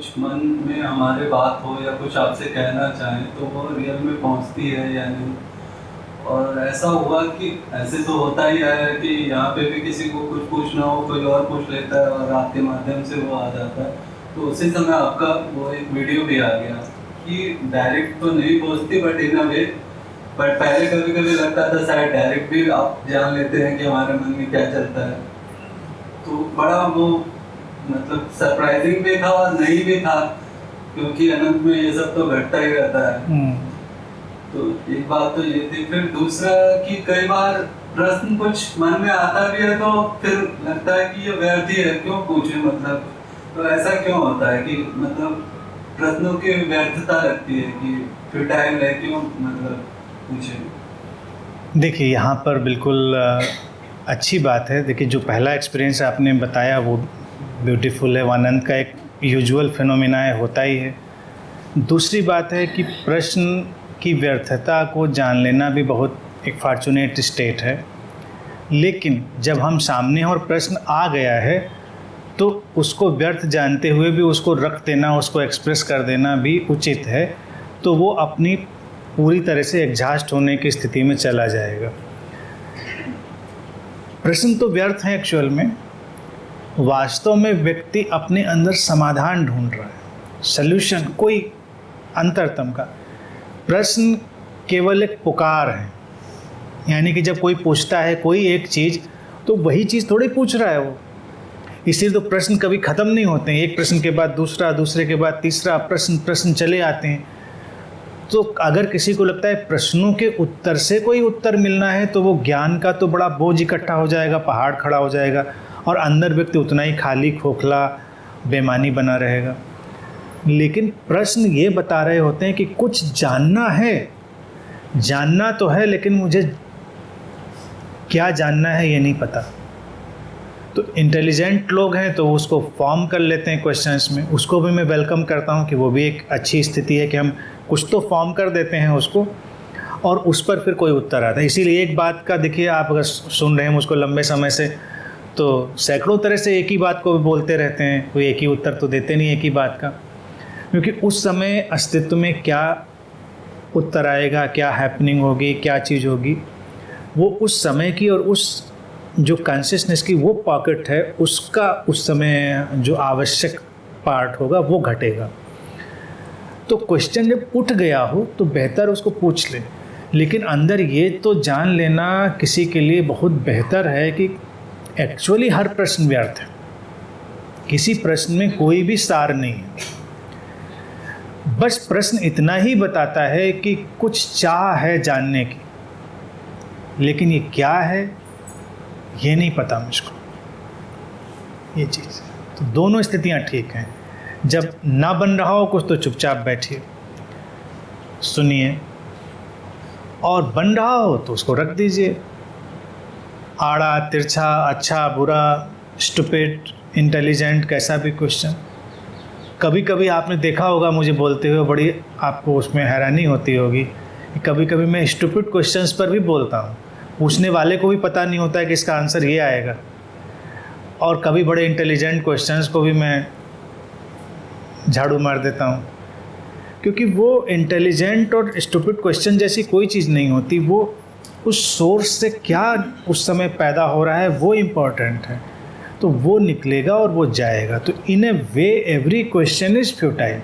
कुछ मन में हमारे बात हो या कुछ आपसे कहना चाहें तो वो रियल में पहुंचती है या नहीं। और ऐसा हुआ कि ऐसे तो होता ही है कि यहाँ पे भी किसी को कुछ पूछना हो कोई और पूछ लेता है और आपके माध्यम से वो आ जाता है। तो उसी समय आपका वो एक वीडियो भी आ गया कि डायरेक्ट तो नहीं पहुंचती but in a way, but पहले कभी कभी लगता था शायद डायरेक्ट भी आप जान लेते हैं कि हमारे मन में क्या चलता है। तो बड़ा वो मतलब सरप्राइजिंग भी था और नहीं भी था, क्योंकि अनंत में ये सब तो घटता ही रहता है। तो एक बात तो ये थी। फिर दूसरा कि कई बार प्रश्न कुछ मन में आता भी है तो फिर लगता है कि ये व्यर्थ ही है, क्यों पूछे, मतलब तो ऐसा क्यों होता है कि मतलब प्रश्नों की व्यर्थता लगती है कि फुटाइल है, क्यों मतलब पूछे। देखिए यहाँ पर बिल्कुल अच्छी बात है। देखिए जो पहला एक्सपीरियंस आपने बताया वो ब्यूटीफुल है, वो आनंद का एक यूजुअल फिनोमिना है, होता ही है। दूसरी बात है कि प्रश्न की व्यर्थता को जान लेना भी बहुत एक फॉर्चुनेट स्टेट है, लेकिन जब हम सामने और प्रश्न आ गया है तो उसको व्यर्थ जानते हुए भी उसको रख देना, उसको एक्सप्रेस कर देना भी उचित है। तो वो अपनी पूरी तरह से एग्जॉस्ट होने की स्थिति में चला जाएगा। प्रश्न तो व्यर्थ है एक्चुअल में, वास्तव में व्यक्ति अपने अंदर समाधान ढूंढ रहा है, सल्यूशन, कोई अंतरतम का। प्रश्न केवल एक पुकार है, यानी कि जब कोई पूछता है कोई एक चीज़ तो वही चीज़ थोड़ी पूछ रहा है वो, इसलिए तो प्रश्न कभी ख़त्म नहीं होते हैं। एक प्रश्न के बाद दूसरा, दूसरे के बाद तीसरा, प्रश्न चले आते हैं। तो अगर किसी को लगता है प्रश्नों के उत्तर से कोई उत्तर मिलना है तो वो ज्ञान का तो बड़ा बोझ इकट्ठा हो जाएगा, पहाड़ खड़ा हो जाएगा और अंदर व्यक्ति उतना ही खाली, खोखला, बेमानी बना रहेगा। लेकिन प्रश्न ये बता रहे होते हैं कि कुछ जानना है, जानना तो है लेकिन मुझे क्या जानना है ये नहीं पता। तो इंटेलिजेंट लोग हैं तो उसको फॉर्म कर लेते हैं क्वेश्चंस में, उसको भी मैं वेलकम करता हूँ कि वो भी एक अच्छी स्थिति है कि हम कुछ तो फॉर्म कर देते हैं उसको और उस पर फिर कोई उत्तर आता है। इसीलिए एक बात का देखिए, आप अगर सुन रहे हैं मुझको लंबे समय से तो सैकड़ों तरह से एक ही बात को बोलते रहते हैं, कोई एक ही उत्तर तो देते नहीं एक ही बात का, क्योंकि उस समय अस्तित्व में क्या उत्तर आएगा, क्या हैपनिंग होगी, क्या चीज़ होगी, वो उस समय की और उस जो कॉन्शियसनेस की वो पॉकेट है उसका उस समय जो आवश्यक पार्ट होगा वो घटेगा। तो क्वेश्चन जब उठ गया हो तो बेहतर उसको पूछ ले, लेकिन अंदर ये तो जान लेना किसी के लिए बहुत बेहतर है कि एक्चुअली हर प्रश्न व्यर्थ है, किसी प्रश्न में कोई भी सार नहीं है। बस प्रश्न इतना ही बताता है कि कुछ चाह है जानने की, लेकिन ये क्या है ये नहीं पता मुझको, ये चीज़। तो दोनों स्थितियाँ ठीक हैं। जब ना बन रहा हो कुछ तो चुपचाप बैठिए, सुनिए, और बन रहा हो तो उसको रख दीजिए। आड़ा तिरछा, अच्छा बुरा, स्टूपिड, इंटेलिजेंट, कैसा भी क्वेश्चन। कभी कभी आपने देखा होगा मुझे बोलते हुए, बड़ी आपको उसमें हैरानी होती होगी, कभी कभी मैं स्टूपिड क्वेश्चंस पर भी बोलता हूँ, पूछने वाले को भी पता नहीं होता है कि इसका आंसर ये आएगा। और कभी बड़े इंटेलिजेंट क्वेश्चंस को भी मैं झाड़ू मार देता हूँ, क्योंकि वो इंटेलिजेंट और स्टूपिड क्वेश्चन जैसी कोई चीज़ नहीं होती, वो उस सोर्स से क्या उस समय पैदा हो रहा है वो इम्पॉर्टेंट है। तो वो निकलेगा और वो जाएगा। तो in a way every question is futile,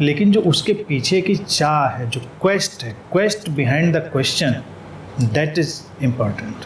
लेकिन जो उसके पीछे की चाह है, जो क्वेस्ट है, quest behind the question, that is important.